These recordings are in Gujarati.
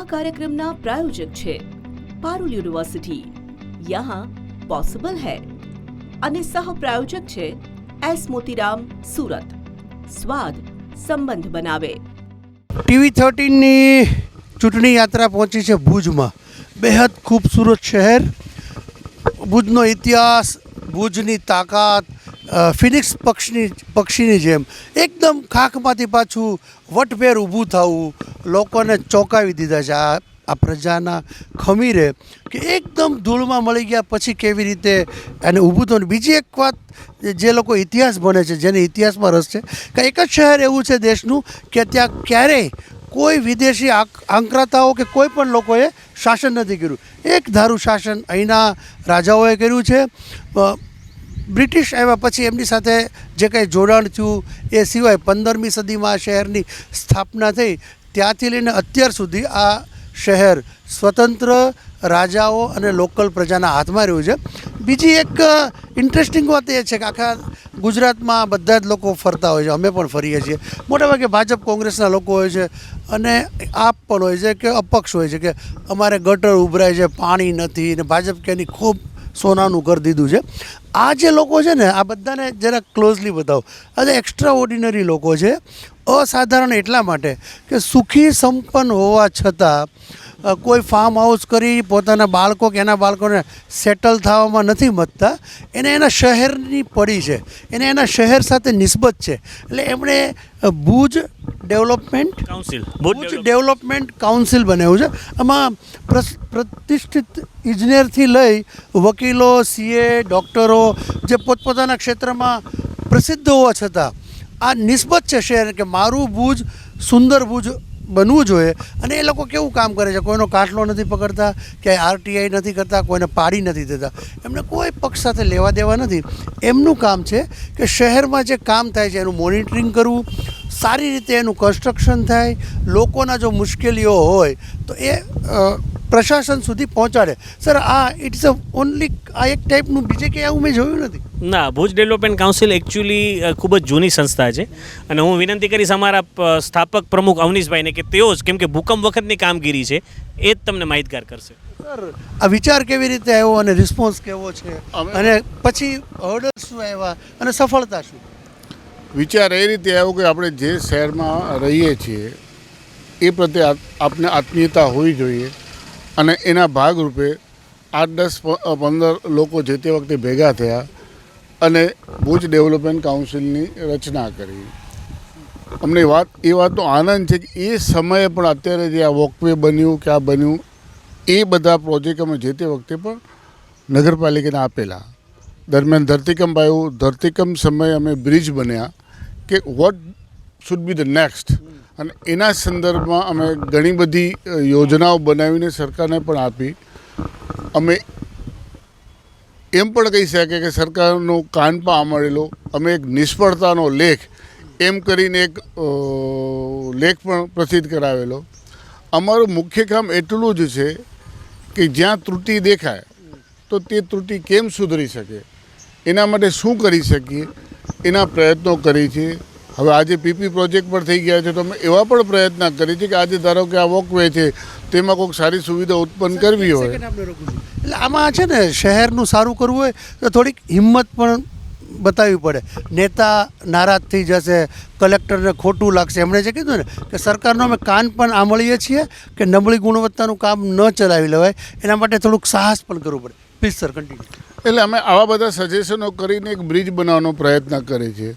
कार्यक्रमना प्रायोजक छे पारुल यूनिवर्सिटी, यहाँ पॉसिबल है અને સહ પ્રાયોજક છે એસ મોતીરામ, સુરત, સ્વાદ સંબંધ બનાવે। TV13ની ચૂંટણી યાત્રા પહોંચી છે ભુજમાં। બેહદ ખૂબસૂરત શહેર, ભુજનો ઇતિહાસ, ભુજની તાકાત, ફિનિક્સ પક્ષીની જેમ એકદમ ખાખમાંથી પાછું વટભેર ઊભું થવું, લોકોને ચોંકાવી દીધા છે આ પ્રજાના ખમીરે કે એકદમ ધૂળમાં મળી ગયા પછી કેવી રીતે એને ઊભું થયું। બીજી એક વાત, જે લોકો ઇતિહાસ ભણે છે, જેને ઇતિહાસમાં રસ છે, કે એક જ શહેર એવું છે દેશનું કે ત્યાં ક્યારેય કોઈ વિદેશી આંકરાતાઓ કે કોઈ પણ લોકોએ શાસન નથી કર્યું। એક ધારું શાસન અહીંના રાજાઓએ કર્યું છે। બ્રિટિશ આવ્યા પછી એમની સાથે જે કંઈ જોડાણ થયું એ સિવાય 15મી સદીમાં આ શહેરની સ્થાપના થઈ, ત્યાંથી લઈને અત્યાર સુધી આ શહેર સ્વતંત્ર રાજાઓ અને લોકલ પ્રજાના હાથમાં રહ્યું છે। બીજી એક ઇન્ટરેસ્ટિંગ વાત એ છે કે આખા ગુજરાતમાં બધા જ લોકો ફરતા હોય છે, અમે પણ ફરીએ છીએ। મોટાભાગે ભાજપ કોંગ્રેસના લોકો હોય છે અને આપ પણ હોય છે કે અપક્ષ હોય છે કે અમારે ગટર ઉભરાય છે, પાણી નથી, ને ભાજપ કે એની ખૂબ સોનાનું કરી દીધું છે। આ જે લોકો છે ને, આ બધાને જરા ક્લોઝલી બતાવો। આ જે એક્સ્ટ્રા ઓર્ડિનરી લોકો છે, અસાધારણ એટલા માટે કે સુખી સંપન્ન હોવા છતાં કોઈ ફાર્મ હાઉસ કરી પોતાના બાળકો કે એના બાળકોને સેટલ થવામાં નથી મથતા, એને એના શહેરની પડી છે, એને એના શહેર સાથે નિસ્બત છે। એટલે એમણે ભુજ ડેવલપમેન્ટ કાઉન્સિલ બનાવ્યું છે। આમાં પ્રતિષ્ઠિત ઇજનેરથી લઈ વકીલો, CA, ડૉક્ટરો જે પોતપોતાના ક્ષેત્રમાં પ્રસિદ્ધ હોવા છતાં આ નિસ્બત છે શહેર કે મારું ભુજ સુંદર ભુજ બનવું જોઈએ। અને એ લોકો કેવું કામ કરે છે, કોઈનો કાટલો નથી પકડતા, ક્યાંય RTI નથી કરતા, કોઈને પાડી નથી દેતા, એમને કોઈ પક્ષ સાથે લેવા દેવા નથી। એમનું કામ છે કે શહેરમાં જે કામ થાય છે એનું મોનિટરિંગ કરવું, સારી રીતે એનું કન્સ્ટ્રક્શન થાય, લોકોના જો મુશ્કેલીઓ હોય તો એ પ્રશાસન સુધી પહોંચાડે। સર, આ ઇટ્સ ઓનલી આ એક ટાઈપનું બીજે કંઈ આવું મેં જોયું નથી। ના, ભુજ ડેવલપમેન્ટ કાઉન્સિલ એકચ્યુઅલી ખૂબ જ જૂની સંસ્થા છે અને હું વિનંતી કરીશ અમારા સ્થાપક પ્રમુખ અવનીશભાઈને કે તેઓ જ, કેમ કે ભૂકંપ વખતની કામગીરી છે, એ જ તમને માહિતગાર કરશે। સર, આ વિચાર કેવી રીતે આવ્યો અને રિસ્પોન્સ કેવો છે અને પછી ઓર્ડર શું આવ્યા અને સફળતા શું? વિચાર એ રીતે આવ્યો કે આપણે જે શહેરમાં રહીએ છીએ એ પ્રત્યે આપણે આત્મીયતા હોવી જોઈએ અને એના ભાગરૂપે 8, 10, 15 લોકો જે તે વખતે ભેગા થયા અને ભુજ ડેવલપમેન્ટ કાઉન્સિલની રચના કરી। અમને એ વાતનો આનંદ છે કે એ સમયે પણ અત્યારે જે આ વોકવે બન્યું કે આ બન્યું, એ બધા પ્રોજેક્ટ અમે જે તે વખતે પણ નગરપાલિકાને આપેલા। દરમિયાન ધરતીકંપ આવ્યું, ધરતીકંપ સમયે અમે બ્રિજ બન્યા કે what should be the next, અને એના સંદર્ભમાં અમે ઘણી બધી યોજનાઓ બનાવીને સરકારને પણ આપી। અમે એમ પણ કહી શકીએ કે સરકારનો કાન પણ આમળેલો, અમે એક નિષ્ફળતાનો લેખ એમ કરીને એક લેખ પણ પ્રસિદ્ધ કરાવેલો। અમારું મુખ્ય કામ એટલું જ છે કે જ્યાં ત્રુટિ દેખાય તો તે ત્રુટિ કેમ સુધરી શકે, એના માટે શું કરી શકીએ, એના પ્રયત્નો કરી છે। હવે આજે PP પ્રોજેક્ટ પર થઈ ગયા છે તો અમે એવા પણ પ્રયત્ન કરીએ છીએ કે આજે ધારો કે આ વોકવે છે તેમાં કોઈક સારી સુવિધા ઉત્પન્ન કરવી હોય। એટલે આમાં છે ને, શહેરનું સારું કરવું હોય તો થોડીક હિંમત પણ બતાવવી પડે। નેતા નારાજ થઈ જશે, કલેક્ટરને ખોટું લાગશે, એમણે જે કીધું ને કે સરકારનો અમે કાન પણ આંબળીએ છીએ કે નબળી ગુણવત્તાનું કામ ન ચલાવી લેવાય, એના માટે થોડુંક સાહસ પણ કરવું પડે। Please sir, continue. એટલે અમે આવા બધા સજેશનો કરીને એક બ્રિજ બનાવવાનો પ્રયત્ન કરીએ છીએ।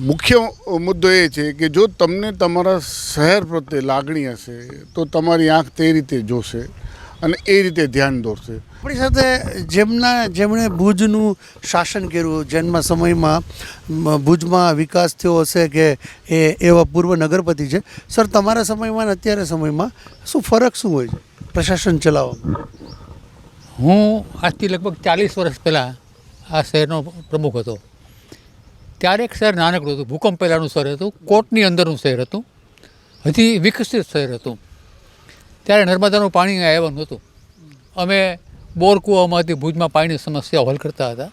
મુખ્ય મુદ્દો એ છે કે જો તમને તમારા શહેર પ્રત્યે લાગણી હશે તો તમારી આંખ તે રીતે જોશે અને એ રીતે ધ્યાન દોરશે। આપણી સાથે જેમણે ભુજનું શાસન કર્યું, જેમના સમયમાં ભુજમાં વિકાસ થયો હશે કે એ એવા પૂર્વ નગરપતિ છે, સર તમારા સમયમાં અને અત્યારે સમયમાં શું ફરક શું હોય છે પ્રશાસન ચલાવવામાં? હું આજથી લગભગ 40 વર્ષ પહેલાં આ શહેરનો પ્રમુખ હતો। ત્યારે એક શહેર નાનકડું હતું, ભૂકંપ પહેલાંનું શહેર હતું, કોટની અંદરનું શહેર હતું, હજી વિકસિત શહેર હતું। ત્યારે નર્મદાનું પાણી આવ્યું નહોતું, અમે બોર કૂવામાંથી ભુજમાં પાણીની સમસ્યા હલ કરતા હતા,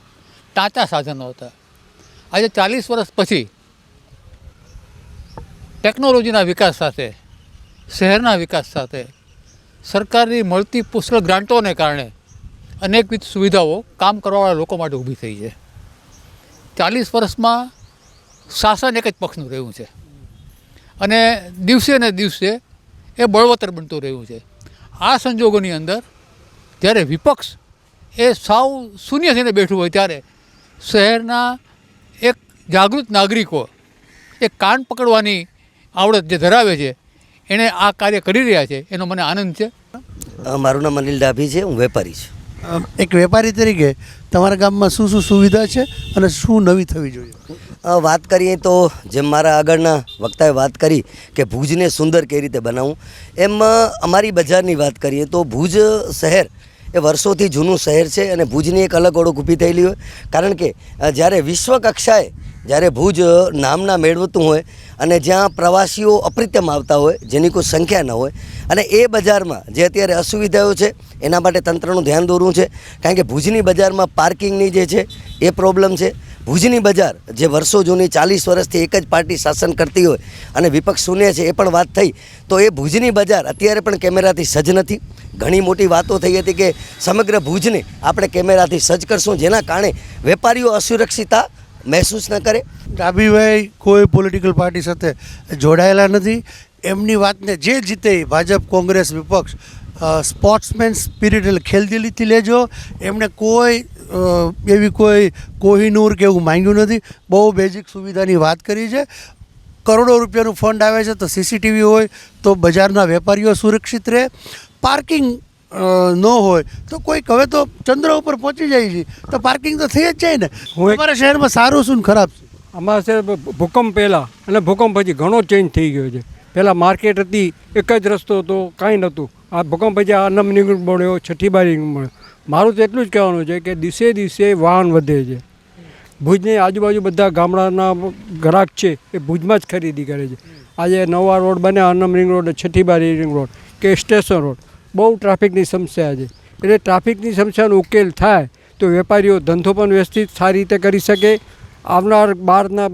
ટાંચા સાધનો હતા। આજે 40 વર્ષ પછી ટેકનોલોજીના વિકાસ સાથે શહેરના વિકાસ સાથે સરકારની મળતી પુષ્કળ ગ્રાન્ટોને કારણે અનેકવિધ સુવિધાઓ કામ કરવાવાળા લોકો માટે ઊભી થઈ છે. 40 વર્ષમાં શાસન એક જ પક્ષનું રહ્યું છે અને દિવસે ને દિવસે એ બળવત્તર બનતું રહ્યું છે. આ સંજોગોની અંદર જ્યારે વિપક્ષ એ સાવ શૂન્ય થઈને બેઠું હોય ત્યારે શહેરના એક જાગૃત નાગરિકો એ કાન પકડવાની આવડત જે ધરાવે છે એણે આ કાર્ય કરી રહ્યા છે એનો મને આનંદ છે. મારું નામ અનિલ ડાભી છે, હું વેપારી છું. એક વેપારી તરીકે તમારા ગામમાં શું શું સુવિધા છે અને શું નવી થવી જોઈએ? વાત કરીએ તો જેમ મારા આગળના વક્તાએ વાત કરી કે ભુજને સુંદર કઈ રીતે બનાવવું, એમ અમારી બજારની વાત કરીએ તો ભુજ શહેર એ વર્ષોથી જૂનું શહેર છે અને ભુજની એક અલગ ઓળખ ઊભી થયેલી હોય. કારણ કે જ્યારે વિશ્વ કક્ષાએ જ્યારે ભુજ નામના મેળવતું હોય અને જ્યાં પ્રવાસીઓ અપ્રત્યમ આવતા હોય જેની કોઈ સંખ્યા ન હોય, અને એ બજારમાં જે અત્યારે અસુવિધાઓ છે એના માટે તંત્રનું ધ્યાન દોરવું છે. કારણ કે ભુજની બજારમાં પાર્કિંગની જે છે એ પ્રોબ્લેમ છે. ભુજની બજાર જે વર્ષો જૂની 40 વર્ષથી એક જ પાર્ટી શાસન કરતી હોય અને વિપક્ષ શૂન્ય છે એ પણ વાત થઈ, તો એ ભુજની બજાર અત્યારે પણ કેમેરાથી સજ્જ નથી. ઘણી મોટી વાતો થઈ હતી કે સમગ્ર ભુજને આપણે કેમેરાથી સજ્જ કરશું જેના કારણે વેપારીઓ અસુરક્ષિતતા મહેસૂસ ન કરે. ડાભીભાઈ કોઈ પોલિટિકલ પાર્ટી સાથે જોડાયેલા નથી. એમની વાતને જે જીતે ભાજપ, કોંગ્રેસ, વિપક્ષ સ્પોર્ટ્સમેન સ્પિરિટ એટલે ખેલદિલીથી લેજો. એમણે કોઈ એવી કોઈ કોહિનૂર કે એવું માંગ્યું નથી. બહુ બેઝિક સુવિધાની વાત કરી છે. કરોડો રૂપિયાનું ફંડ આવે છે તો સીસીટીવી હોય તો બજારના વેપારીઓ સુરક્ષિત રહે. પાર્કિંગ ન હોય તો કોઈક હવે તો ચંદ્ર ઉપર પહોંચી જાય છે તો પાર્કિંગ તો થઈ જ જાય ને. અમારા શહેરમાં સારું શું ને ખરાબ છે? અમારા શહેર ભૂકંપ પહેલાં અને ભૂકંપ પછી ઘણો ચેન્જ થઈ ગયો છે. પહેલાં માર્કેટ હતી, એક જ રસ્તો હતો, કાંઈ નહોતું. આ ભૂકંપ પછી આ અનમ રિંગ રોડ બન્યો, છઠ્ઠી બારી રિંગ બન્યો. મારું તો એટલું જ કહેવાનું છે કે દિવસે દિવસે વાહન વધે છે. ભુજની આજુબાજુ બધા ગામડાના ગ્રાહક છે એ ભુજમાં જ ખરીદી કરે છે. આજે નવા રોડ બન્યા, અનમ રિંગ રોડ, છઠ્ઠી બારી રિંગ રોડ કે સ્ટેશન રોડ, બહુ ટ્રાફિકની સમસ્યા છે. એટલે ટ્રાફિકની સમસ્યાનો ઉકેલ થાય તો વેપારીઓ ધંધો પણ વ્યવસ્થિત સારી રીતે કરી શકે. આવનાર બહારના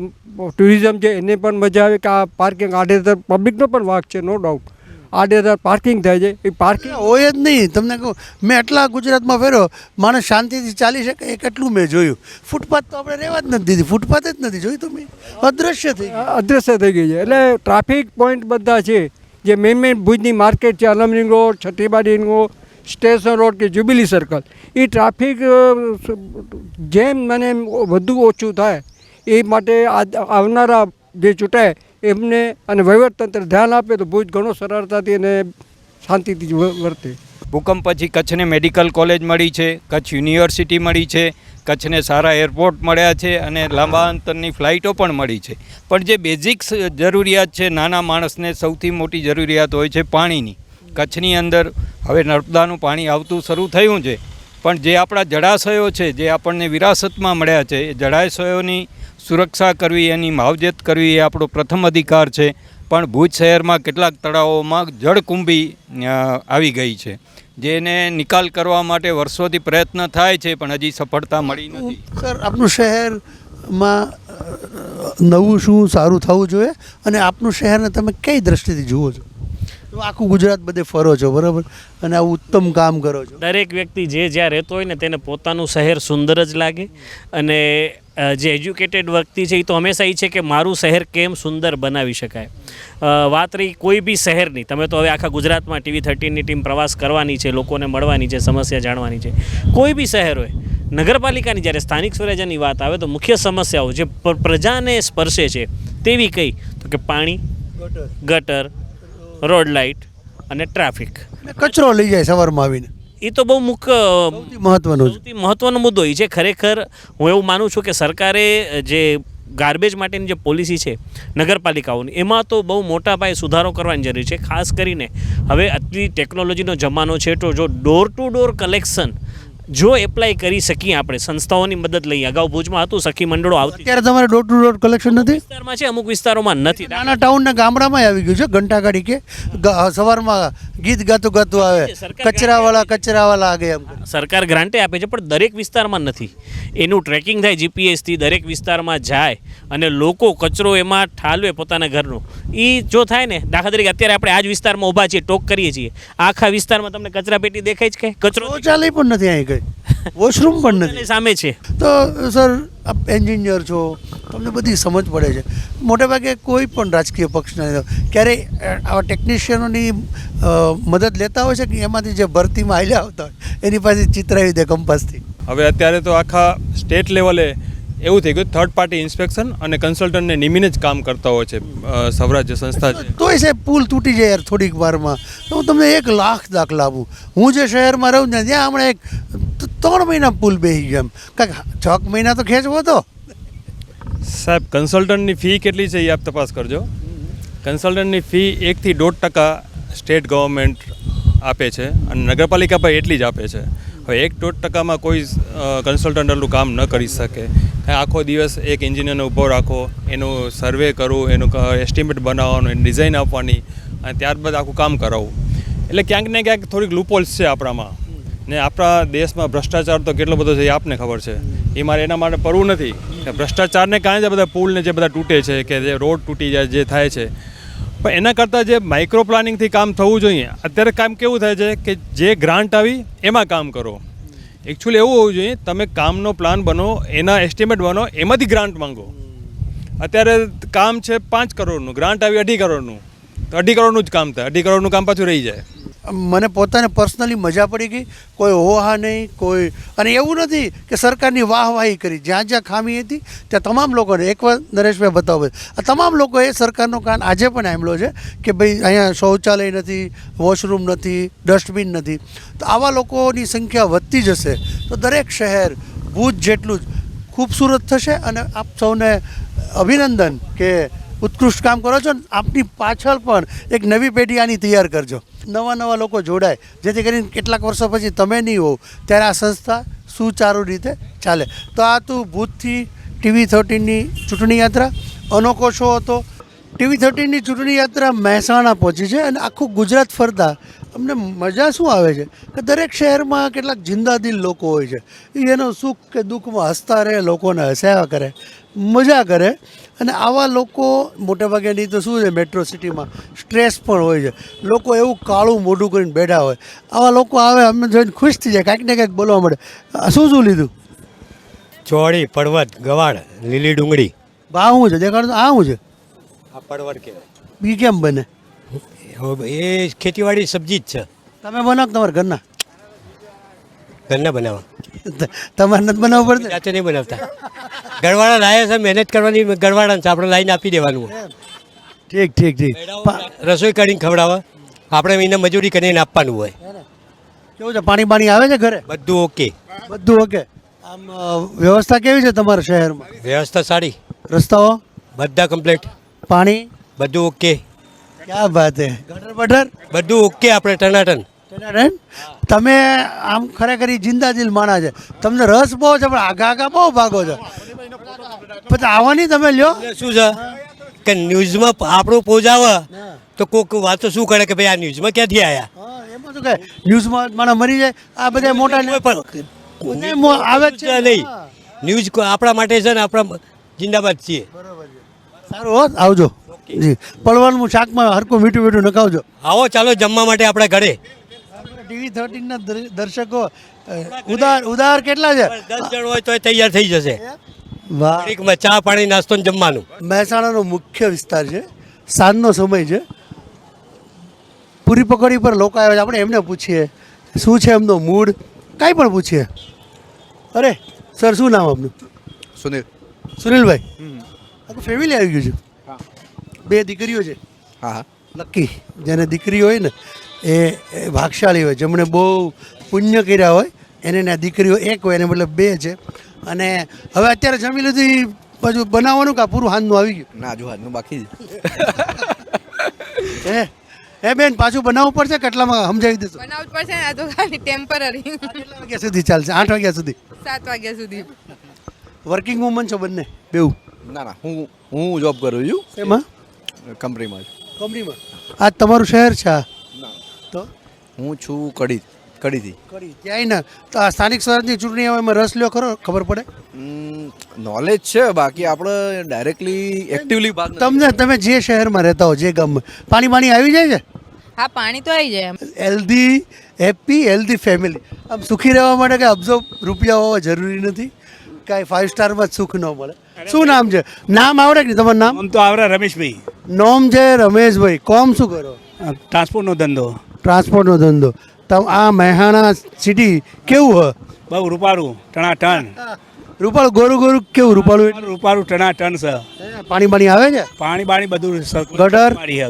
ટુરિઝમ છે એને પણ મજા આવે કે આ પાર્કિંગ આડેધડ પબ્લિકનો પણ વાંક છે, નો ડાઉટ. આડેધડ પાર્કિંગ થાય છે, એ પાર્કિંગ હોય જ નહીં. તમને કહું, મેં એટલા ગુજરાતમાં ફેર્યો, માણસ શાંતિથી ચાલી શકે એ કેટલું મેં જોયું. ફૂટપાથ તો આપણે રહેવા જ નથી દીધી, ફૂટપાથ જ નથી જોયું. તમે અદૃશ્ય થઈ ગઈ, અદૃશ્ય થઈ ગઈ છે. એટલે ટ્રાફિક પોઈન્ટ બધા છે જે મેઇન ભુજની માર્કેટ છે, અનમ રિંગ રોડ, છઠ્ઠી બારી રિંગ રોડ, સ્ટેશન રોડ કે જ્યુબિલી સર્કલ, એ ટ્રાફિક જેમ મને વધુ ઓછું થાય એ માટે આવનારા જે ચૂંટાય એમને અને વહીવટતંત્ર ધ્યાન આપે તો ભુજ ઘણો સરળતાથી અને શાંતિથી વર્તે. ભૂકંપ પછી કચ્છને મેડિકલ કોલેજ મળી છે, કચ્છ યુનિવર્સિટી મળી છે, કચ્છને સારા એરપોર્ટ મળ્યા છે અને લાંબા અંતરની ફ્લાઇટો પણ મળી છે. પણ જે બેઝિક જરૂરિયાત છે નાના માણસને સૌથી મોટી જરૂરિયાત હોય છે પાણીની. કચ્છની અંદર હવે નર્મદાનું પાણી આવતું શરૂ થયું છે, પણ જે આપણા જળાશયો છે જે આપણને વિરાસતમાં મળ્યા છે એ જળાશયોની સુરક્ષા કરવી, એની માવજત કરવી એ આપણો પ્રથમ અધિકાર છે. પણ ભુજ શહેરમાં કેટલાક તળાવોમાં જળકુંભી આવી ગઈ છે, જેને નિકાલ કરવા માટે વર્ષોથી પ્રયત્ન થાય છે પણ હજી સફળતા મળી નથી. સર, આપનું શહેરમાં નવું શું સારું થવું જોઈએ અને આપનું શહેરને તમે કઈ દ્રષ્ટિથી જુઓ છો? આખું ગુજરાત બધે ફરો છો, બરાબર, અને આવું ઉત્તમ કામ કરો છો. દરેક વ્યક્તિ જે જ્યાં રહેતો હોય ને તેને પોતાનું શહેર સુંદર જ લાગે. અને જે એજ્યુકેટેડ વ્યક્તિ છે એ તો હંમેશા એ છે કે મારું શહેર કેમ સુંદર બનાવી શકાય. વાત રહી કોઈ બી શહેરની, તમે તો હવે આખા ગુજરાતમાં TV13ની ટીમ પ્રવાસ કરવાની છે, લોકોને મળવાની છે, સમસ્યા જાણવાની છે. કોઈ બી શહેર હોય, નગરપાલિકાની જ્યારે સ્થાનિક સ્વરાજ્યની વાત આવે તો મુખ્ય સમસ્યાઓ જે પ્રજાને સ્પર્શે છે તેવી કઈ તો કે પાણી, ગટર, રોડ લાઇટ અને ટ્રાફિક. કચરો લઈ જાય સવારમાં આવીને, એ તો બહુ સૌથી મહત્વનો મુદ્દો એ છે. ખરેખર હું એવું માનું છું કે સરકારે જે ગાર્બેજ માટેની જે પોલિસી છે નગરપાલિકાઓની, એમાં તો બહુ મોટા પાયે સુધારો કરવાની જરૂર છે. ખાસ કરીને હવે આટલી ટેકનોલોજીનો જમાનો છે તો જો ડોર ટુ ડોર કલેક્શન જો એપ્લાય કરી શકીએ આપણે સંસ્થાઓની મદદ લઈએ. અગાઉ ભુજમાં હતું, સખી મંડળો આવતી, અત્યારે તમારે ડોર ટુ ડોર કલેક્શન નથી? વિસ્તારમાં છે, અમુક વિસ્તારોમાં નથી. નાના ટાઉનના ગામડામાં આવી ગયું છે. ઘંટાગાડી કે સવારમાં ગીત ગાતું ગાતું આવે, કચરાવાળા આગે એમ. સરકાર ગ્રાન્ટે આપે છે પણ દરેક વિસ્તારમાં નથી. એનું ટ્રેકિંગ થાય જીપીએસથી, દરેક વિસ્તારમાં જાય અને લોકો કચરો એમાં ઠાલવે પોતાના ઘરનો. એ જો થાય ને, દાખલા તરીકે અત્યારે આપણે આ જ વિસ્તારમાં ઊભા છીએ, ટોક કરીએ છીએ, આખા વિસ્તારમાં તમને કચરા પેટી દેખાય છે? કે કચરો શૌચાલય પણ નથી અહીં કઈ, વોશરૂમ પણ નથી. સામે છે. તો સર આપ એન્જિનિયર છો, તમને બધી સમજ પડે છે. મોટેભાગે કોઈ પણ રાજકીય પક્ષના ક્યારેય આવા ટેકનિશિયનોની મદદ લેતા હોય છે કે એમાંથી જે ભરતીમાં હાલ્યા આવતા હોય એની પાસે ચિતરાવી દે કંપાસથી? હવે અત્યારે તો આખા સ્ટેટ લેવલે એવું થઈ ગયું, થર્ડ પાર્ટી ઇન્સ્પેક્શન અને કન્સલ્ટન્ટને નિમીને જ કામ કરતા હોય છે સૌરાજ્ય સંસ્થા છે. તોય સાહેબ પુલ તૂટી જાય યાર થોડીક વારમાં, તો હું તમને 1 લાખ દાખલા આપું. હું જે શહેરમાં રહું ને ત્યાં હમણાં એક 3 મહિના પુલ બેસી ગયા, એમ કાંઈક 6 મહિના તો ખેંચવો તો. સાહેબ કન્સલ્ટન્ટની ફી કેટલી છે એ આપ તપાસ કરજો. કન્સલ્ટન્ટની ફી 1 થી 1.5% સ્ટેટ ગવર્મેન્ટ આપે છે અને નગરપાલિકા પણ એટલી જ આપે છે. હવે 1-1.5%માં કોઈ કન્સલ્ટન્ટનું કામ ન કરી શકે. આખો દિવસ એક એન્જિનિયરને ઊભો રાખો, એનું સર્વે કરવું, એનું એસ્ટિમેટ બનાવવાનું, એની ડિઝાઇન આપવાની અને ત્યારબાદ આખું કામ કરાવવું. એટલે ક્યાંક ને ક્યાંક થોડીક લૂપહોલ્સ છે આપણામાં. ને આપણા દેશમાં ભ્રષ્ટાચાર તો કેટલો બધો છે એ આપને ખબર છે. એ મારે એના માટે પડવું નથી કે ભ્રષ્ટાચારને કારણે જે બધા પુલને જે બધા તૂટે છે, કે જે રોડ તૂટી જાય, જે થાય છે, પણ એના કરતાં જે માઇક્રો પ્લાનિંગથી કામ થવું જોઈએ. અત્યારે કામ કેવું થાય છે કે જે ગ્રાન્ટ આવી એમાં કામ કરો. એકચ્યુઅલી એવું હોવું જોઈએ, તમે કામનો પ્લાન બનો, એના એસ્ટિમેટ બનો, એમાંથી ગ્રાન્ટ માંગો. અત્યારે કામ છે 5 કરોડનું, ગ્રાન્ટ આવી 2.5 કરોડનું, તો 2.5 કરોડનું જ કામ થાય, 2.5 કરોડનું કામ પાછું રહી જાય. મને પોતાને પર્સનલી મજા પડી ગઈ, કોઈ હોહા નહીં, કોઈ. અને એવું નથી કે સરકારની વાહવાહી કરી, જ્યાં જ્યાં ખામી હતી ત્યાં તમામ લોકોને, એકવાર નરેશભાઈ બતાવો, આ તમામ લોકોએ સરકારનો કાન આજે પણ આંબળ્યો છે કે ભાઈ અહીંયા શૌચાલય નથી, વોશરૂમ નથી, ડસ્ટબિન નથી. તો આવા લોકોની સંખ્યા વધતી જશે તો દરેક શહેર ભુજ જેટલું જ ખૂબસૂરત થશે. અને આપ સૌને અભિનંદન કે ઉત્કૃષ્ટ કામ કરો છો. આપની પાછળ પણ એક નવી પેઢી આની તૈયાર કરજો, નવા લોકો જોડાય, જેથી કરીને કેટલાક વર્ષો પછી તમે નહીં હોવ ત્યારે આ સંસ્થા સુચારુ રીતે ચાલે. તો આ તો ભુજથી TV13ની ચૂંટણી યાત્રા અનોખો શો હતો. TV13ની ચૂંટણી યાત્રા મહેસાણા પહોંચી છે અને આખું ગુજરાત ફરતા અમને મજા શું આવે છે કે દરેક શહેરમાં કેટલાક જિંદાદિલ લોકો હોય છે. એનો સુખ કે દુઃખમાં હસતા રહે, લોકોને હસાવ્યા કરે, મજા કરે. અને આવા લોકો મોટેભાગે નહીં તો શું છે, મેટ્રો સિટીમાં સ્ટ્રેસ પણ હોય છે, લોકો એવું કાળું મોઢું કરીને બેઠા હોય. આવા લોકો આવે, અમને જોઈને ખુશ થઈ જાય, કાંઈક ને કાંઈક બોલવા મળે. શું લીધું? ચોળી, પડવત, ગવાડ, લીલી ડુંગળી. ભાવ શું છે દેખાડો? આ શું છે? આ પડવર કહેવાય. બી કેમ બને? એ ખેતીવાડી સબ્જી જ છે. તમે બનાવો તમારા ઘરના? ઘરના બનાવવા. તમારે નથી બનાવવું પડતું? જાતે નહીં બનાવતા. ગરવાડા લાયા છે, મહેનત કરવાની, ગરવાડા છે, આપણે લાઈને આપી દેવાનું. ઠીક. રસોઈ કરીને ખવડાવવા, આપણે એને મજૂરી કરીને આપવાનું હોય. કેવું છે, પાણી આવે છે ઘરે? બધું ઓકે. બધું ઓકે. આમ વ્યવસ્થા કેવી છે તમારા શહેરમાં? વ્યવસ્થા સારી. રસ્તાઓ બધા કમ્પ્લીટ. પાણી બધું ઓકે. ક્યાં વાત હે. ગટર બટર બધું ઓકે. આપણે ટનાટન. તમે આમ ખરેખર જિંદાદિલ માણા છે, તમને રસ બહુ છે, પણ આગા બહુ ભાગો છો. પછી આવવાની તમે લ્યો. શું છે કે ન્યૂઝમાં આપણું પોજાવે તો કોઈક વાતો શું કરે કે ભાઈ આ ન્યૂઝમાં ક્યાંથી આવ્યા. એમાં શું કહે, ન્યૂઝમાં માણસ મરી જાય. આ બધા મોટા આવે જ છે નહીં. ન્યૂઝ આપણા માટે છે ને, આપણા જિંદાબાદ છીએ. સારું હો, આવજો જી. પલવાનું શાકમાં હરકું મીઠું નખાવજો. આવો ચાલો જમવા માટે આપણા ઘરે. TV13ના દર્શકો ઉદાર કેટલા છે? 10 જણ હોય તો તૈયાર થઈ જશે. વાહ. ચા પાણી નાસ્તો જમવાનું. મહેસાણાનો મુખ્ય વિસ્તાર છે, સાંજનો સમય છે, પૂરી પકોડી પર લોકો આવે છે. આપણે એમને પૂછીએ શું છે એમનો મૂડ, કાંઈ પણ પૂછીએ. અરે સર, શું નામ આપનું? સુનિલભાઈ. આખું ફેમિલી આવી ગયું છે? 2 દીકરીઓ છે? હા. લકી જેને દીકરી હોય ને એ ભાગશાળી હોય, જેમણે બહુ પુણ્ય કર્યા હોય એને આ દીકરીઓ 1 હોય, એને મતલબ 2 છે. અને હવે અત્યારે જમી લીધું, પાછું બનાવવાનું કે પૂરું હાથનું આવી ગયું? ના, જો હાથનું બાકી છે. હે બેન પાછું બનાવવું પડશે કેટલામાં સમજાવી દેશો બનાવવું પડશે ને, આ તો ખાલી ટેમ્પરરી. કેટલા વાગ્યા સુધી ચાલશે 8 વાગ્યા સુધી 7 વાગ્યા સુધી. વર્કિંગ વુમન છો બંને બેઉ ના ના હું જોબ કરું છું એમાં કંપનીમાં કંપનીમાં આ તમારું શહેર છે આ? તો હું છું કડીથી કરી ક્યાંય ના તો આ સ્થાનિક સ્વરાજની ચૂંટણી આવે એમાં રસ લ્યો ખરો ખબર પડે નોલેજ છે બાકી આપણે ડાયરેક્ટલી એક્ટિવલી ભાગ તમે જે શહેરમાં રહેતા હો જે ગામમાં પાણી આવી જાય છે હા, પાણી તો આવી જાય. હેલ્ધી હેપી હેલ્ધી ફેમિલી આમ સુખી રહેવા માટે કે અબજો રૂપિયા હોવા જરૂરી નથી કાંઈ 5 સ્ટારમાં જ સુખ ન મળે. શું નામ છે? નામ આવડે કે નહીં તમારું નામ? આમ તો આવડે રમેશભાઈ. નોમ છે રમેશભાઈ. કોમ શું કરો? ટ્રાન્સપોર્ટનો ધંધો. ટ્રાન્સપોર્ટનો ધંધો. તો આ મહેસાણા સિટી કેવું હ? બહુ રૂપાળું ટણાટણ. રૂપાળું ગોરું કેવું રૂપાળું? રૂપાળું ટણાટણ છે. પાણી આવે છે? પાણી બધું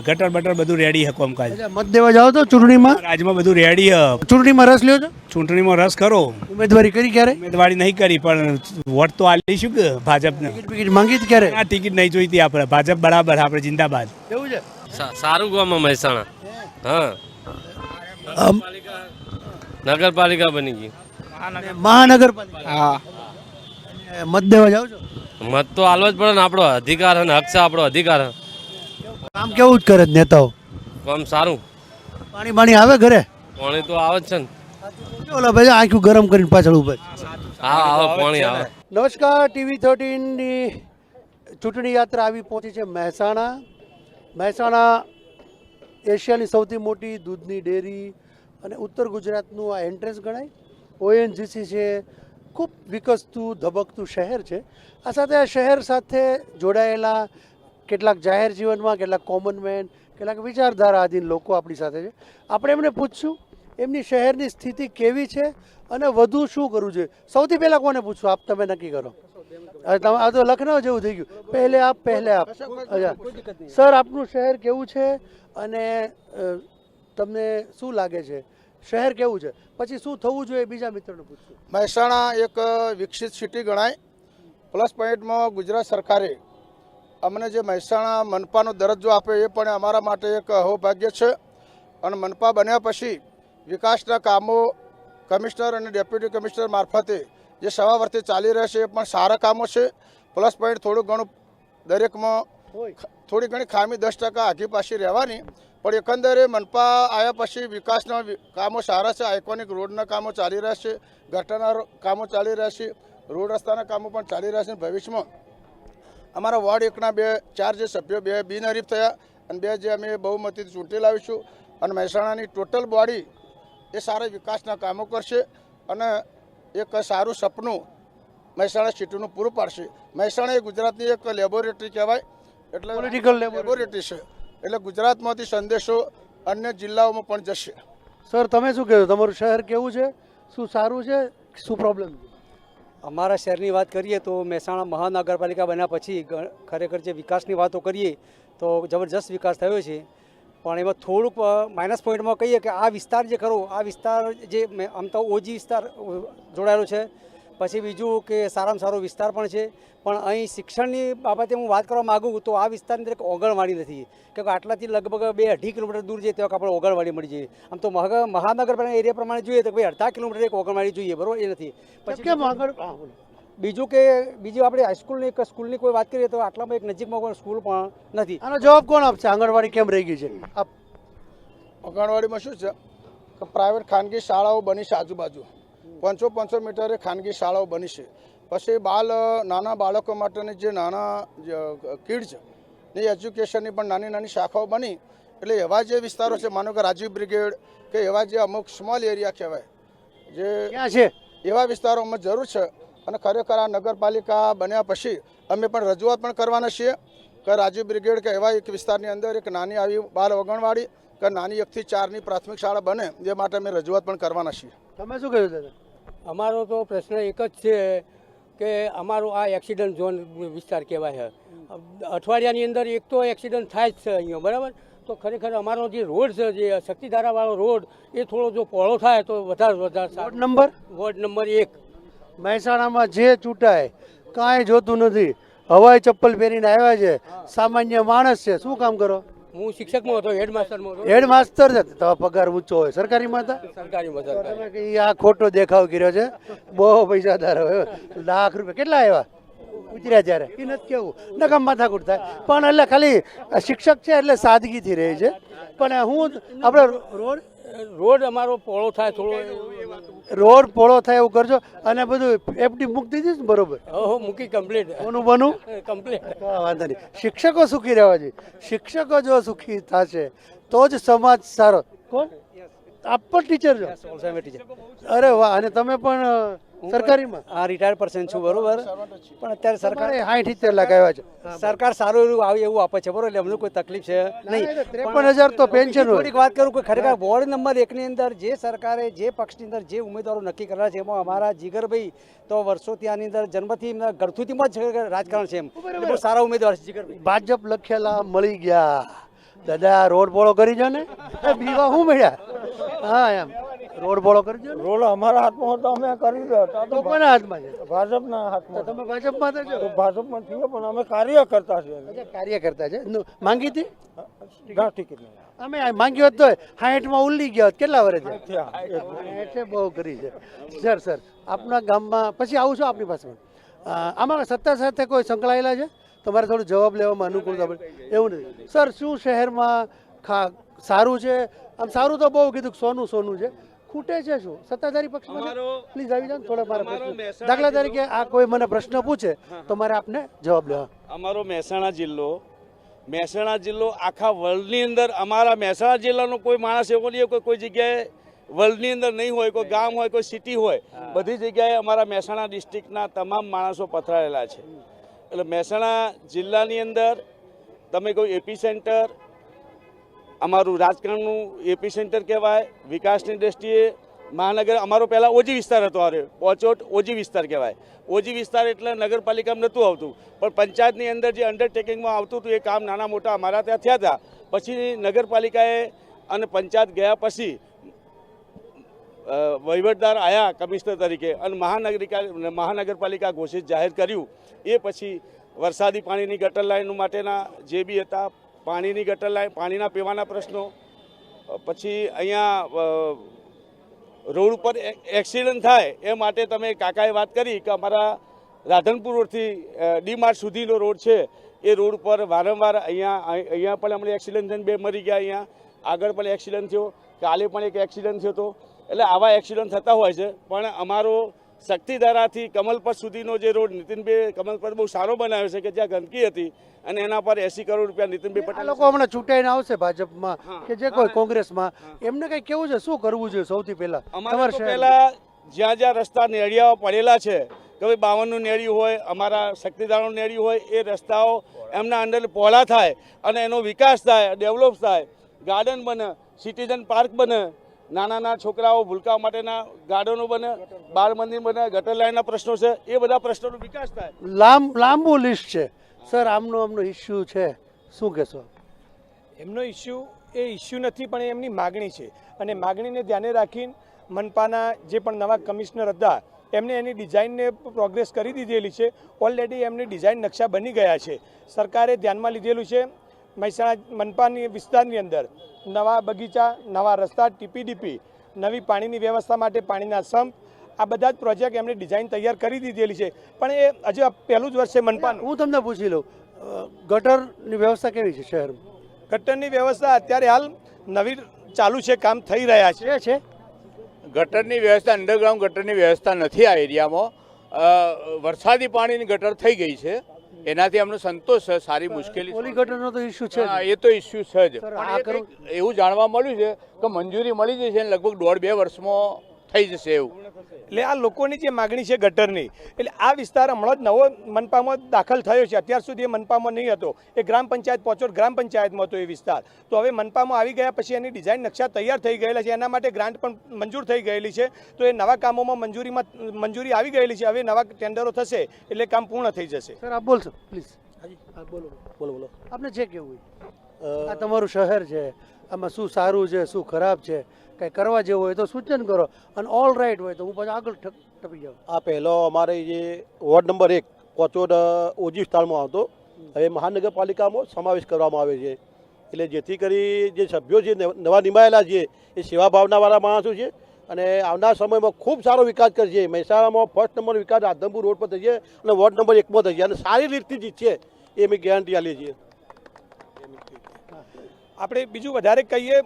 ગટર બટર બધું રેડી છે કોમકાજ. મત દેવા જાઓ તો ચૂંટણીમાં? રાજમાં બધું રેડી છે. ચૂંટણીમાં રસ લ્યો છો? ચૂંટણીમાં રસ કરો. ઉમેદવારી કરી ક્યારે? ઉમેદવારી નહીં કરી પણ વોટ તો આલીશું કે ભાજપને. ટિકિટ માંગી હતી ક્યારે? આ ટિકિટ નહીં જોઈતી આપણે. ભાજપ બરાબર, આપણે જિંદાબાદ. એવું છે? સારું ગામમાં મહેસાણા. હા, નગરપાલિકા બની ગઈ. મહાનગરપાલિકા. હા, મત દેવા જાઓ છો? મત તો આલવો જ પડે ને, આપણો અધિકાર અને હક છે, આપણો અધિકાર. કામ કેવું જ કરે છે નેતાઓ? કામ સારું. પાણી આવે ઘરે? પાણી તો આવે જ છે ને. ઓલા ભાઈ આખું ગરમ કરીને પાછળ ઉભા. હા, આવે પાણી આવે. નમસ્કાર, TV 13ની ચૂંટણી યાત્રા આવી પહોંચી છે મહેસાણા એશિયાની સૌથી મોટી દૂધની ડેરી અને ઉત્તર ગુજરાતનું આ એન્ટ્રન્સ ગણાય. ONGC છે, ખૂબ વિકસતું ધબકતું શહેર છે. આ સાથે આ શહેર સાથે જોડાયેલા કેટલાક જાહેર જીવનમાં, કેટલાક કોમન મેન, કેટલાક વિચારધારા આધીન લોકો આપણી સાથે છે. આપણે એમને પૂછશું એમની શહેરની સ્થિતિ કેવી છે અને વધુ શું કરવું જોઈએ. સૌથી પહેલાં કોને પૂછશું? આપ તમે નક્કી કરો. આ તો લખનઉ જેવું થઈ ગયું. પહેલે આપ. અચ્છા સર, આપનું શહેર કેવું છે અને તમને શું લાગે છે શહેર કેવું છે? પછી શું થવું જોઈએ બીજા મિત્રોને પૂછશું. મહેસાણા એક વિકસિત સિટી ગણાય. પ્લસ પોઈન્ટમાં ગુજરાત સરકારે અમને જે મહેસાણા મનપાનો દરજ્જો આપે એ પણ અમારા માટે એક સૌભાગ્ય છે. અને મનપા બન્યા પછી વિકાસના કામો કમિશનર અને ડેપ્યુટી કમિશનર મારફતે જે સવા વર્ષથી ચાલી રહ્યા છે એ પણ સારા કામો છે. પ્લસ પોઈન્ટ થોડું ઘણું દરેકમાં થોડી ઘણી ખામી 10% આઘી પાછી રહેવાની, પણ એકંદરે મનપા આવ્યા પછી વિકાસના કામો સારા છે. આઇકોનિક રોડના કામો ચાલી રહ્યા છે, ગટરના કામો ચાલી રહ્યા છે, રોડ રસ્તાના કામો પણ ચાલી રહ્યા છે. ભવિષ્યમાં અમારા વોર્ડ 1ના 4 જે સભ્યો 2 બિનહરીફ થયા અને 2 જે અમે બહુમતીથી ચૂંટી લાવીશું. અને મહેસાણાની ટોટલ બોડી એ સારા વિકાસના કામો કરશે અને એક સારું સપનું મહેસાણા સિટીનું પૂરું પાડશે. મહેસાણા એ ગુજરાતની એક લેબોરેટરી કહેવાય, એટલે પોલિટિકલ લેબોરેટરી છે. એટલે ગુજરાતમાંથી સંદેશો અન્ય જિલ્લાઓમાં પણ જશે. સર, તમે શું કહેશો? તમારું શહેર કેવું છે? શું સારું છે, શું પ્રોબ્લેમ છે? અમારા શહેરની વાત કરીએ તો મહેસાણા મહાનગરપાલિકા બન્યા પછી ખરેખર જે વિકાસની વાતો કરીએ તો જબરજસ્ત વિકાસ થયો છે. પણ એમાં થોડુંક માઇનસ પોઈન્ટમાં કહીએ કે આ વિસ્તાર જે ખરો, આ વિસ્તાર જે આમ તો ઓજી વિસ્તાર જોડાયેલો છે. પછી બીજું કે સારામાં સારો વિસ્તાર પણ છે. પણ અહીં શિક્ષણની બાબતે હું વાત કરવા માગું તો આ વિસ્તારની અંદર એક ઓગણવાડી નથી. કે આટલાથી લગભગ 2-2.5 કિલોમીટર દૂર જઈએ તો આપણે ઓગણવાડી મળી જાય. આમ તો મહાનગરપાલિકા એરિયા પ્રમાણે જોઈએ તો ભાઈ 1.5 કિલોમીટર એક ઓગણવાડી જોઈએ, બરાબર? એ નથી. પછી બીજું આપણે હાઈસ્કૂલની સ્કૂલની કોઈ વાત કરીએ તો આટલામાં એક નજીકમાં કોઈ સ્કૂલ પણ નથી. આનો જવાબ કોણ આપશે? આંગણવાડી કેમ રહી ગઈ છે? આંગણવાડીમાં શું છે કે પ્રાઇવેટ ખાનગી શાળાઓ બની છે આજુબાજુ 500 મીટરે ખાનગી શાળાઓ બની છે. પછી નાના બાળકો માટેની જે નાના કિડ્સ ની એજ્યુકેશનની પણ નાની શાખાઓ બની. એટલે એવા જે વિસ્તારો છે, માનો કે રાજીવ બ્રિગેડ કે એવા જે અમુક સ્મોલ એરિયા કહેવાય જે ક્યાં છે, એવા વિસ્તારોમાં જરૂર છે. અને ખરેખર આ નગરપાલિકા બન્યા પછી અમે પણ રજૂઆત પણ કરવાના છીએ કે રાજીવ બ્રિગેડ કે એવા એક વિસ્તારની અંદર એક નાની આવી બાળ આંગણવાડી કે નાની 1 થી 4ની પ્રાથમિક શાળા બને, જે માટે અમે રજૂઆત પણ કરવાના છીએ. તમે શું કહ્યું દાદા? અમારો તો પ્રશ્ન એક જ છે કે અમારો આ એક્સિડન્ટ ઝોન વિસ્તાર કહેવાય છે. અઠવાડિયાની અંદર એક તો એક્સિડન્ટ થાય જ છે અહીંયા, બરાબર? તો ખરેખર અમારો જે રોડ છે, જે શક્તિધારાવાળો રોડ, એ થોડો જો પહોળો થાય તો વધારે વોર્ડ નંબર 1 મહેસાણામાં જે ચૂંટાય કાંઈ જોતું નથી. હવાઈ ચપ્પલ પહેરીને આવ્યા છે, સામાન્ય માણસ છે. શું કામ કરો? હું શિક્ષકમાં હતો, હેડમાસ્ટરમાં હતો. હેડ માસ્ટર છે તો પગાર ઊંચો હોય. સરકારીમાં હતા? સરકારીમાં તો તમે કઈ આ ખોટો દેખાવ કર્યો છે, બહુ પૈસાદાર હોય, લાખ રૂપિયા કેટલા આવ્યા ઉતર્યા ત્યારે એ નથી કેવું, નકામ માથાકૂટ થાય. પણ એટલે ખાલી શિક્ષક છે એટલે સાદગીથી રહે છે. પણ હું આપણે રોડ અમારો પોળો થાય થોડો. રોડ પોળો થાય એવું કરજો. અને બધું એફડી મૂકી દીધી ને બરોબર? મૂકી કમ્પ્લીટ. કોનું બનું? કમ્પ્લીટ. વાંધો નહીં. શિક્ષકો સુખી રહેવા જોઈએ. શિક્ષકો જો સુખી થશે તો જ સમાજ સારો. કોણ આપ પણ ટીચર છો? અરે વાહ. અને તમે પણ સરકારીમાં? હા, રિટાયર્ડ પર્સન છું, બરોબર. પણ અત્યારે સરકાર 60-70 લાખ આવ્યા છે. સરકાર સારું એવું આવે એવું આપે છે, બરોબર. એટલે અમને કોઈ તકલીફ છે નહીં. 53,000 તો પેન્શન હોય. થોડીક વાત કરું કે ખરેખર વોર્ડ નંબર 1 ની અંદર જે સરકારે જે પક્ષની અંદર જે ઉમેદવારો નક્કી કરેલા છે એમાં અમારા જીગરભાઈ તો વર્ષોથી આની અંદર જન્મથી ઘરથુથીમાં જ રાજકારણ છે. એમ એટલે બહુ સારા ઉમેદવાર છે જીગરભાઈ. ભાજપ લખેલા મળી ગયા. દાદા રોડ બોળો કરી જો ને, બીવા શું મળ્યા? હા એમ રોડ બોળો કરજો. રોડ અમારા હાથમાં હતો, અમે કરી રહ્યા. તો કોના હાથમાં છે? ભાજપના હાથમાં. તમે ભાજપમાં તો છો? ભાજપમાં છીએ પણ અમે કાર્ય કરતા છીએ. કાર્ય કરતા છે. માંગી હતી ટિકિટ અમે માંગ્યો હતો 60માં ઉલ્લી ગયા. કેટલા વર્ષ એટલે બહુ કરી છે. સર આપના ગામમાં પછી આવું છું આપની પાસે. આમાં સત્તા સાથે કોઈ સંકળાયેલા છે? તમારે થોડું જવાબ લેવામાં અનુકૂળતા પડે એવું નથી. સર શું શહેરમાં સારું છે? આમ સારું તો બહુ કીધું સોનું છે. ખૂટે છે શું સત્તાધારી પક્ષમાં? પ્લીઝ આવી જાઓ થોડા મારા પ્રશ્ન. દાખલા તરીકે આ કોઈ મને પ્રશ્ન પૂછે તો મારે આપને જવાબ લેવા. અમારો મહેસાણા જિલ્લો આખા વર્લ્ડની અંદર, અમારા મહેસાણા જિલ્લાનો કોઈ માણસ એવો નહીં હોય કોઈ જગ્યાએ વર્લ્ડની અંદર નહીં હોય, કોઈ ગામ હોય, કોઈ સિટી હોય, બધી જગ્યાએ અમારા મહેસાણા ડિસ્ટ્રિક્ટના તમામ માણસો પથરાયેલા છે. એટલે મહેસાણા જિલ્લાની અંદર તમે કોઈ એપી સેન્ટર, અમારું રાજકારણનું એપી સેન્ટર કહેવાય. વિકાસની દ્રષ્ટિએ મહાનગર અમારો પહેલાં ઓજી વિસ્તાર હતો. પોચોટ ઓજી વિસ્તાર કહેવાય. ઓજી વિસ્તાર એટલે નગરપાલિકામાં નહોતું આવતું, પણ પંચાયતની અંદર જે અંડરટેકિંગમાં આવતું હતું એ કામ નાના મોટા અમારા ત્યાં થયા હતા. પછી નગરપાલિકાએ અને પંચાયત ગયા પછી વહીવટદાર આવ્યા કમિશનર તરીકે અને મહાનગરપાલિકા ઘોષિત જાહેર કર્યું. એ પછી વરસાદી પાણીની ગટર લાઈન માટેના જે બી હતા, પાણીની ગટર લાઈન, પાણીના પીવાના પ્રશ્નો, પછી અહીંયા રોડ ઉપર એક્સિડન્ટ થાય એ માટે તમે કાકાએ વાત કરી કે અમારા રાધનપુર રોડથી ડી-માર્ટ સુધીનો રોડ છે એ રોડ પર વારંવાર અહીંયા પણ અમને એક્સિડન્ટ થઈને 2 મરી ગયા. અહીંયા આગળ પણ એક્સિડન્ટ થયો, કાલે પણ એક એક્સિડન્ટ થયો હતો. એટલે આવા એક્સિડન્ટ થતા હોય છે. પણ અમારો શક્તિધારાથી કમલપત સુધીનો જે રોડ નીતિનભાઈ કમલપત બહુ સારો બનાવ્યો છે કે જ્યાં ગંદકી હતી અને એના પર 80 કરોડ રૂપિયા નીતિનભાઈ પટેલ લોકો હમણાં ચૂંટાઈને આવશે ભાજપમાં કે જે કોઈ કોંગ્રેસમાં, એમને કઈ કેવું છે? શું કરવું જોઈએ સૌથી પહેલા? અમારે પહેલા જ્યાં રસ્તા નેડિયાઓ પડેલા છે કે ભાઈ 52નું નેડિયું હોય, અમારા શક્તિધારાનું નેડિયું હોય, એ રસ્તાઓ એમના અંદર પહોળા થાય અને એનો વિકાસ થાય, ડેવલપ થાય, ગાર્ડન બને, સિટીઝન પાર્ક બને, નાના છોકરાઓ ભૂલકાઓ માટેના ગાર્ડનો બને, બાળ મંદિર બને, ગટર લાઈનના પ્રશ્નો છે, એ બધા પ્રશ્નોનો વિકાસ થાય. લાંબુ લિસ્ટ છે સર. આમનો ઇસ્યુ છે, શું કહેશો? એમનો ઇસ્યુ એ ઇસ્યુ નથી પણ એમની માગણી છે. અને માગણીને ધ્યાને રાખીને મનપાના જે પણ નવા કમિશનર હતા એમને એની ડિઝાઇનને પ્રોગ્રેસ કરી દીધેલી છે. ઓલરેડી એમની ડિઝાઇન નકશા બની ગયા છે. સરકારે ધ્યાનમાં લીધેલું છે મહેસાણા મનપાની વિસ્તારની અંદર નવા બગીચા, નવા રસ્તા, ટીપીડીપી, નવી પાણીની વ્યવસ્થા માટે પાણીના સંપ, આ બધા જ પ્રોજેક્ટ એમણે ડિઝાઇન તૈયાર કરી દીધેલી છે. પણ એ હજુ પહેલું જ વર્ષ છે મનપાનું. હું તમને પૂછી લઉં, ગટરની વ્યવસ્થા કેવી છે શહેરમાં? ગટરની વ્યવસ્થા અત્યારે હાલ નવી ચાલુ છે, કામ થઈ રહ્યા છે. ગટરની વ્યવસ્થા, અંડરગ્રાઉન્ડ ગટરની વ્યવસ્થા નથી આ એરિયામાં. વરસાદી પાણીની ગટર થઈ ગઈ છે, એનાથી અમને સંતોષ છે. સારી મુશ્કેલી ઓલી ગટરનો તો ઇસ્યુ છે, એ તો ઇસ્યુ છે જ. એવું જાણવા મળ્યું છે કે મંજૂરી મળી જશે લગભગ 1.5-2 વર્ષમાં થઈ જશે એવું. એટલે આ લોકોની જે માગણી છે ગટરની, એટલે આ વિસ્તાર હમણાં જ નવો મનપામાં દાખલ થયો છે. અત્યાર સુધી એ મનપામાં નહીં હતો, એ ગ્રામ પંચાયત પોચોટ ગ્રામ પંચાયતમાં હતો એ વિસ્તાર. તો હવે મનપામાં આવી ગયા પછી એની ડિઝાઇન નકશા તૈયાર થઈ ગયેલા છે, એના માટે ગ્રાન્ટ પણ મંજૂર થઈ ગયેલી છે. તો એ નવા કામોમાં મંજૂરી આવી ગયેલી છે. હવે નવા ટેન્ડરો થશે એટલે કામ પૂર્ણ થઈ જશે. સર આપ બોલશો પ્લીઝ. બોલો. આપને જે કેવું હોય, આ તમારું શહેર છે, આમાં શું સારું છે, શું ખરાબ છે, કંઈ કરવા જેવું હોય તો સૂચન કરો, અને ઓલ રાઈટ હોય તો હું પછી આગળ ટપી જાઉં. આ પહેલો અમારે જે વોર્ડ નંબર 1 કોચોડ ઓજી વિસ્તારમાં આવતો, હવે મહાનગરપાલિકામાં સમાવેશ કરવામાં આવે છે. એટલે જેથી કરી જે સભ્યો છે નવા નિમાયેલા છે એ સેવા ભાવનાવાળા માણસો છે અને આવનાર સમયમાં ખૂબ સારો વિકાસ કરશે. મહેસાણામાં ફર્સ્ટ નંબરનો વિકાસ રાધનપુર રોડ પર થશે અને વોર્ડ નંબર 1માં થશે અને સારી રીતથી જીતશે એ અમે ગેરંટી આપીએ છીએ. આપણે બીજું વધારે કહીએ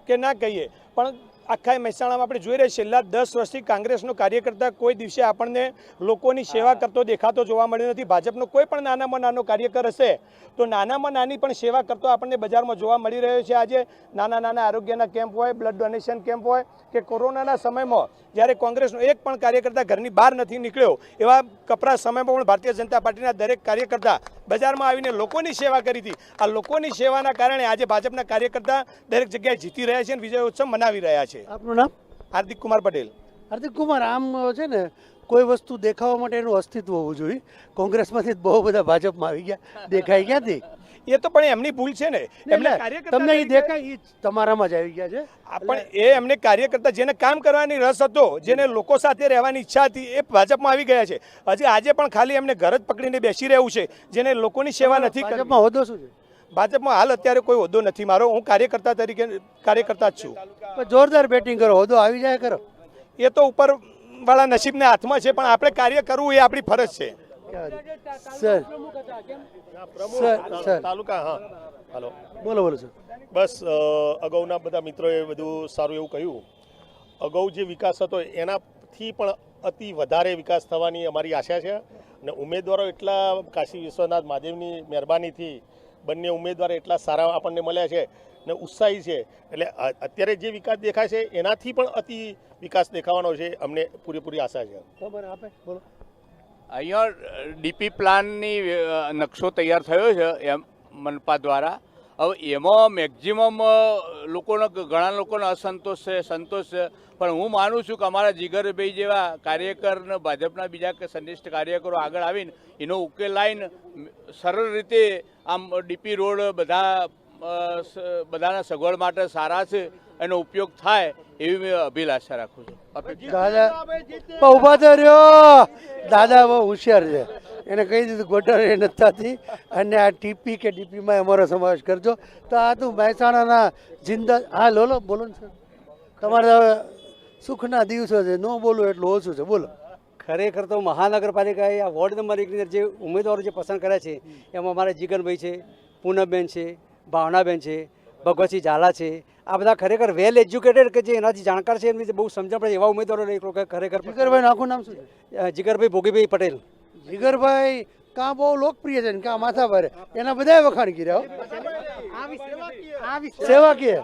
કે ના કહીએ પણ આખા મહેસાણામાં આપણે જોઈ રહ્યા છેલ્લા 10 વર્ષથી કોંગ્રેસનો કાર્યકર્તા કોઈ દિવસે આપણને લોકોની સેવા કરતો દેખાતો જોવા મળ્યો નથી. ભાજપનો કોઈ પણ નાનામાં નાનો કાર્યકર હશે તો નાનામાં નાની પણ સેવા કરતો આપણને બજારમાં જોવા મળી રહ્યો છે. આજે નાના નાના આરોગ્યના કેમ્પ હોય, બ્લડ ડોનેશન કેમ્પ હોય કે કોરોનાના સમયમાં જ્યારે કોંગ્રેસનો એક પણ કાર્યકર્તા ઘરની બહાર નથી નીકળ્યો એવા કપરા સમયમાં પણ ભારતીય જનતા પાર્ટીના દરેક કાર્યકર્તા બજારમાં આવીને લોકોની સેવા કરી હતી. આ લોકોની સેવાના કારણે આજે ભાજપના કાર્યકર્તા દરેક જગ્યાએ જીતી રહ્યા છે અને વિજય ઉત્સવ મનાવી રહ્યા છે. આપનું નામ? હાર્દિક કુમાર પટેલ. હાર્દિક કુમાર, આમ છે ને કોઈ વસ્તુ દેખાવા માટે એનું અસ્તિત્વ હોવું જોઈએ. કોંગ્રેસમાંથી બહુ બધા ભાજપમાં આવી ગયા, દેખાય ક્યાંથી? એ તો પણ એમની ભૂલ છે ને. એમને કાર્યકર્તા તમને એ દેખાય એ તમારામાં જ આવી ગયા છે. પણ એ એમને કાર્યકર્તા જેને કામ કરવાની રસ હતો, જેને લોકો સાથે રહેવાની ઈચ્છા હતી, એ ભાજપમાં આવી ગયા છે. હજી આજે પણ ખાલી એમને ઘર જ પકડીને બેસી રહેવું છે, જેને લોકોની સેવા નથી. ભાજપમાં હોદ્દો શું છે? ભાજપમાં હાલ અત્યારે કોઈ હોદ્દો નથી મારો. હું કાર્યકર્તા તરીકે કાર્યકર્તા જ છું. જોરદાર બેટિંગ કરો, હોદ્દો આવી જાય કરો. એ તો ઉપર વાળા નસીબના હાથમાં છે, પણ આપણે કાર્ય કરવું એ આપણી ફરજ છે. સર સર તાલુકા, હા, હાલો, બોલો બોલો સર. બસ અગાઉના બધા મિત્રોએ બધું સારું એવું કહ્યું. અગાઉ જે વિકાસ હતો એનાથી પણ અતિ વધારે વિકાસ થવાની અમારી આશા છે અને ઉમેદવારો એટલા કાશી વિશ્વનાથ મહાદેવની મહેરબાનીથી બંને ઉમેદવારો એટલા સારા આપણને મળ્યા છે ને ઉત્સાહી છે. એટલે અત્યારે જે વિકાસ દેખાય છે એનાથી પણ અતિ વિકાસ દેખાવાનો છે. અમને પૂરેપૂરી આશા છે. ખબર આપે બોલો. અહીંયા ડીપી પ્લાનની નકશો તૈયાર થયો છે એમ મનપા દ્વારા. હવે એમાં મેક્ઝિમમ લોકોનો ઘણા લોકોનો અસંતોષ છે, સંતોષ છે. પણ હું માનું છું કે અમારા જીગરભાઈ જેવા કાર્યકર ને ભાજપના બીજા સંનિષ્ઠ કાર્યકરો આગળ આવીને એનો ઉકેલ લાવીને સરળ રીતે આમ ડીપી રોડ બધાના સગવડ માટે સારા છે, એનો ઉપયોગ થાય એવી મેં અભિલાષા રાખું છું. દાદા ઉભા તો રહ્યો. દાદા બહુ હોશિયાર છે, એને કહી દીધું ગટર એ નથી થતી અને આ ટીપી કે ડીપીમાં અમારો સમાવેશ કરજો. તો આ તું મહેસાણાના જિંદા. હા લોલો બોલો ને સર. તમારે સુખના દિવસો છે, ન બોલું એટલું ઓછું છે. બોલો. ખરેખર તો મહાનગરપાલિકાએ આ વોર્ડ નંબર 1ની જે ઉમેદવારો જે પસંદ કર્યા છે એમાં અમારા જીગરભાઈ છે, પૂનમબેન છે, ભાવનાબેન છે, ભગવતસિંહ ઝાલા છે. આ બધા ખરેખર વેલ એજ્યુકેટેડ કે જે એનાથી જાણકાર છે, એમની બહુ સમજણ પડે એવા ઉમેદવારો ખરેખર. જીગરભાઈનું આખું નામ શું છે? જીગરભાઈ ભોગીભાઈ પટેલ. જીગરભાઈ કાં બહુ લોકપ્રિય છે ને કાં માથા ભારે, એના બધા વખાણ કર્યા. સેવાકીય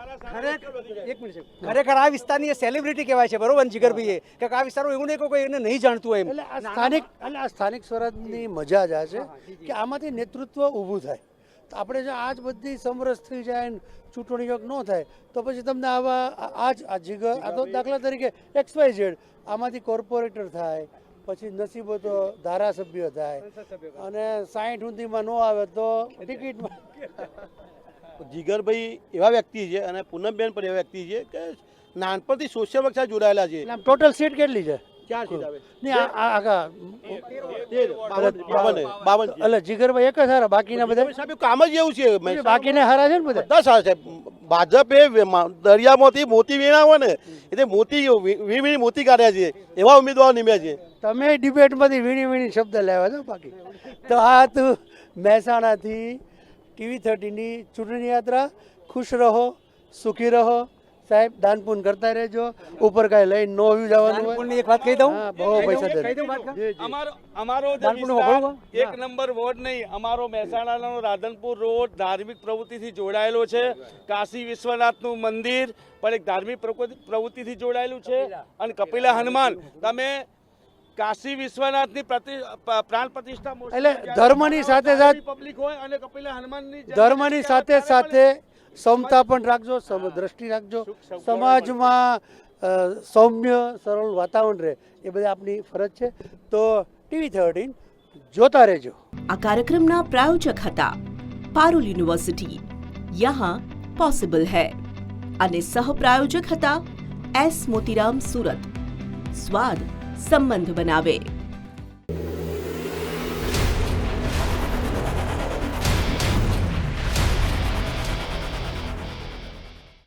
ખરેખર આ વિસ્તારની સેલિબ્રિટી કહેવાય છે, બરોબર જીગરભાઈ, કે આ વિસ્તારો એવું નહીં કોઈ એને નહીં જાણતું હોય એમ. એટલે આ સ્થાનિક સ્વરાજની મજા જ આ છે કે આમાંથી નેતૃત્વ ઊભું થાય. તો આપણે જો આજ બધી સમરસ થઈ જાય ને ચૂંટણી ન થાય તો પછી તમને આવા આ જીગર આ તો દાખલા તરીકે XYZ આમાંથી કોર્પોરેટર થાય, પછી નસીબો તો ધારાસભ્ય થાય અને 60 સુધીમાં ન આવે તો ટિકિટમાં. જીગરભાઈ એવા વ્યક્તિ છે અને પૂનમબેન પણ એવા વ્યક્તિ છે કે નાનપણથી સોશિયલ વર્ક સાથે જોડાયેલા છે. ટોટલ સીટ કેટલી છે? 4 સીટ આવે. એટલે જીગરભાઈ એક જ હારા, બાકીના બધા સાહેબ કામ જ એવું છે. બાકીને હારા છે ને બધા સારા છે. ભાજપે દરિયામાંથી મોતી વીણા હોય ને એટલે મોતી વીણી મોતી કાઢ્યા છે, એવા ઉમેદવારો નિમ્યા છે. તમે ડિબેટમાંથી વીણી શબ્દ લેવા છો બાકી. તો આ તું મહેસાણાથી TV13ની ચૂંટણી યાત્રા. ખુશ રહો, સુખી રહો સાહેબ. દાન પુણ્ય કરતા રહેજો. ઉપર કાંઈ લઈને ન હોવી જવાનું હોય. એક વાત કહી દઉં, બહુ પૈસા દે. અમારો વિસ્તાર 1 નંબર વોર્ડ નહીં, અમારો મહેસાણાનો રાધનપુર રોડ ધાર્મિક પ્રવૃત્તિથી જોડાયેલો છે. કાશી વિશ્વનાથનું મંદિર પણ એક ધાર્મિક પ્રવૃત્તિથી જોડાયેલું છે. અને કપિલા હનુમાન, તમે કાશી વિશ્વનાથની પ્રાણ પ્રતિષ્ઠા એટલે ધર્મની સાથે પબ્લિક હોય અને કપિલા હનુમાનની ધર્મની સાથે સાથે સમતા પણ રાખજો, દ્રષ્ટિ રાખજો. સમાજમાં સૌમ્ય સરળ વાતાવરણ રહે એ બધી આપની ફરજ છે. તો TV13 જોતા રહેજો. આ કાર્યક્રમના પ્રાયોજક હતા પારુલ યુનિવર્સિટી, યહાં પોસિબલ હૈ, અને સહપ્રાયોજક હતા S. મોતીરામ સુરત, સ્વાદ સંબંધ બનાવે.